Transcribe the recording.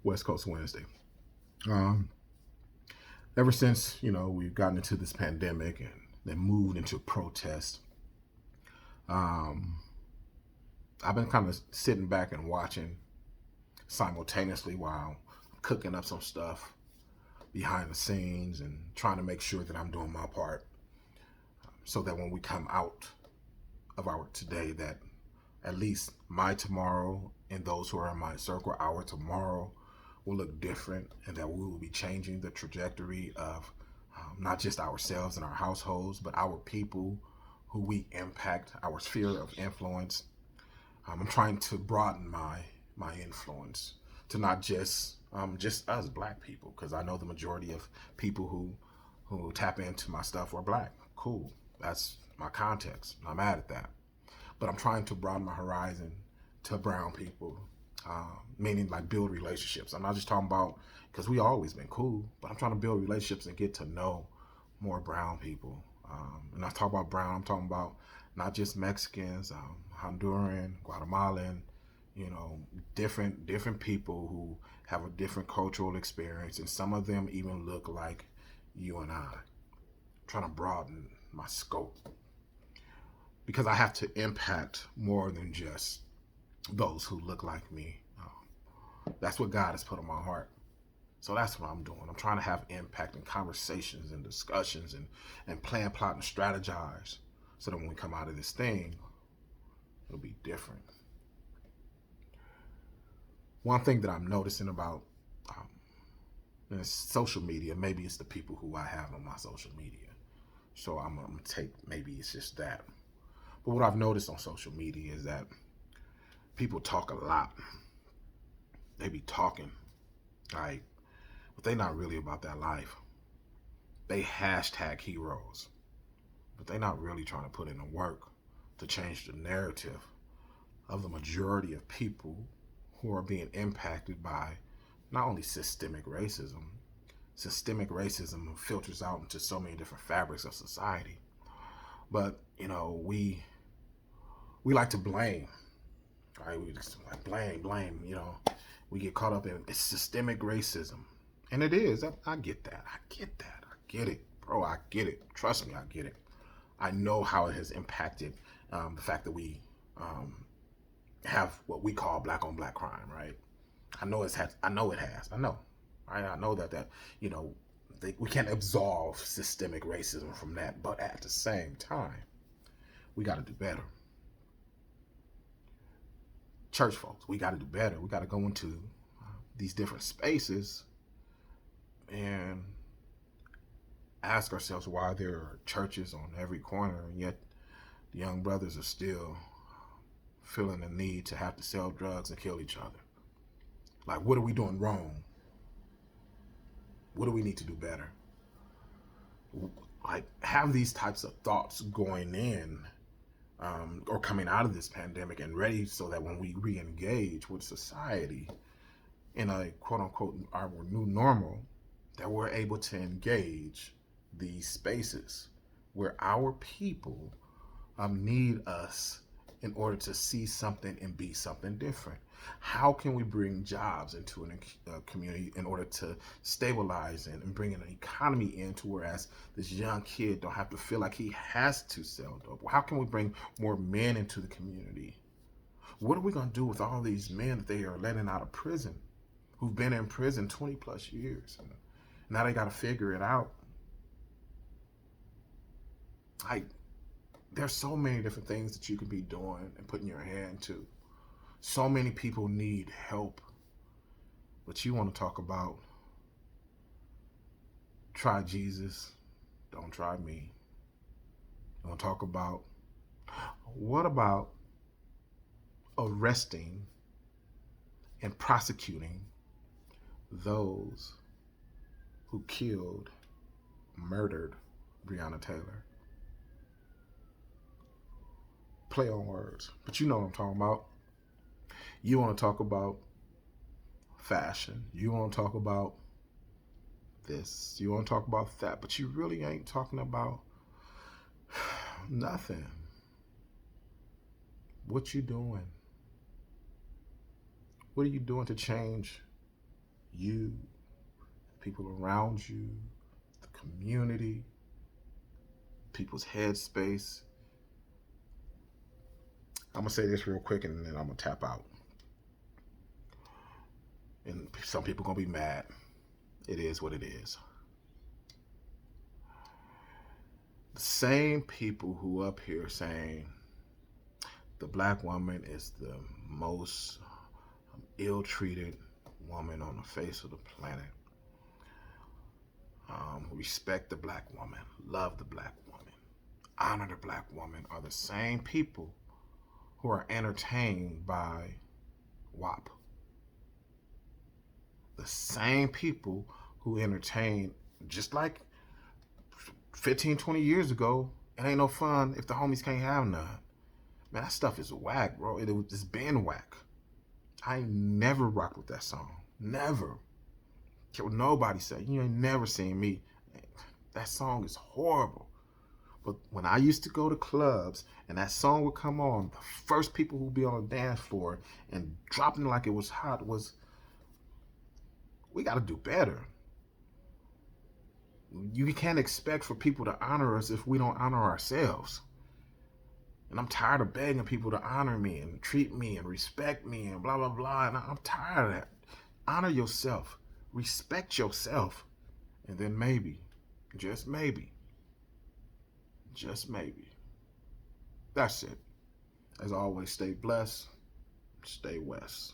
West Coast Wednesday. Um, Ever since we've gotten into this pandemic and then moved into protest, um, I've been kind of sitting back and watching simultaneously while I'm cooking up some stuff behind the scenes and trying to make sure that I'm doing my part, so that when we come out of our today, that at least my tomorrow and those who are in my circle, our tomorrow, will look different, and that we will be changing the trajectory of not just ourselves and our households, but our people who we impact, our sphere of influence. I'm trying to broaden my influence to not just us black people, because I know the majority of people who tap into my stuff are black. Cool, that's my context. I'm mad at that, but I'm trying to broaden my horizon to brown people, meaning like build relationships. I'm not just talking about because we always been cool, but I'm trying to build relationships and get to know more brown people. And I talk about brown, I'm talking about not just Mexicans, Honduran, Guatemalan, different people who have a different cultural experience, and some of them even look like you and I. I'm trying to broaden my scope because I have to impact more than just those who look like me. That's what God has put on my heart. So that's what I'm doing. I'm trying to have impact and conversations and discussions and plan, plot, and strategize so that when we come out of this thing, it'll be different. One thing that I'm noticing about social media, maybe it's the people who I have on my social media. So I'm going to take, maybe it's just that. But what I've noticed on social media is that people talk a lot. They be talking, like, but they not really about that life. They hashtag heroes, but they not really trying to put in the work to change the narrative of the majority of people who are being impacted by not only systemic racism. Systemic racism filters out into so many different fabrics of society. But we like to blame, right? We just like blame. We get caught up in it's systemic racism, and it is. I get that. I get that. I get it, bro. I get it. Trust me, I get it. I know how it has impacted the fact that we have what we call black on black crime, right? I know it's had. I know it has. I know. Right? I know that you know we can't absolve systemic racism from that, but at the same time, we got to do better. Church folks, we got to do better. We got to go into these different spaces and ask ourselves why there are churches on every corner, and yet the young brothers are still feeling the need to have to sell drugs and kill each other. Like, what are we doing wrong? What do we need to do better? Like, have these types of thoughts going in, or coming out of this pandemic and ready, so that when we re-engage with society in a quote unquote our new normal, that we're able to engage these spaces where our people need us in order to see something and be something different. How can we bring jobs into a community in order to stabilize and bring an economy into, whereas this young kid don't have to feel like he has to sell dope? How can we bring more men into the community? What are we going to do with all these men that they are letting out of prison, who've been in prison 20 plus years? And now they got to figure it out. Like, there's so many different things that you could be doing and putting your hand to. So many people need help, but you want to talk about try Jesus, don't try me. You want to talk about what about arresting and prosecuting those who killed, murdered Breonna Taylor? Play on words, but you know what I'm talking about. You want to talk about fashion. You want to talk about this. You want to talk about that, but you really ain't talking about nothing. What you doing? What are you doing to change You, people around you, the community, people's headspace. I'm gonna say this real quick and then I'm gonna tap out. And some people gonna be mad. It is what it is. The same people who up here saying the black woman is the most ill-treated woman on the face of the planet. Respect the black woman, love the black woman, honor the black woman are the same people who are entertained by WAP. The same people who entertain, just like 15, 20 years ago, it ain't no fun if the homies can't have none. Man, that stuff is whack, bro. It's been whack. I ain't never rocked with that song. Never. Care what nobody say. You ain't never seen me. That song is horrible. But when I used to go to clubs and that song would come on, the first people who'd be on the dance floor and dropping like it was hot was, we got to do better. You can't expect for people to honor us if we don't honor ourselves. And I'm tired of begging people to honor me and treat me and respect me and blah, blah, blah. And I'm tired of that. Honor yourself. Respect yourself. And then maybe, just maybe, that's it. As always, stay blessed, stay west.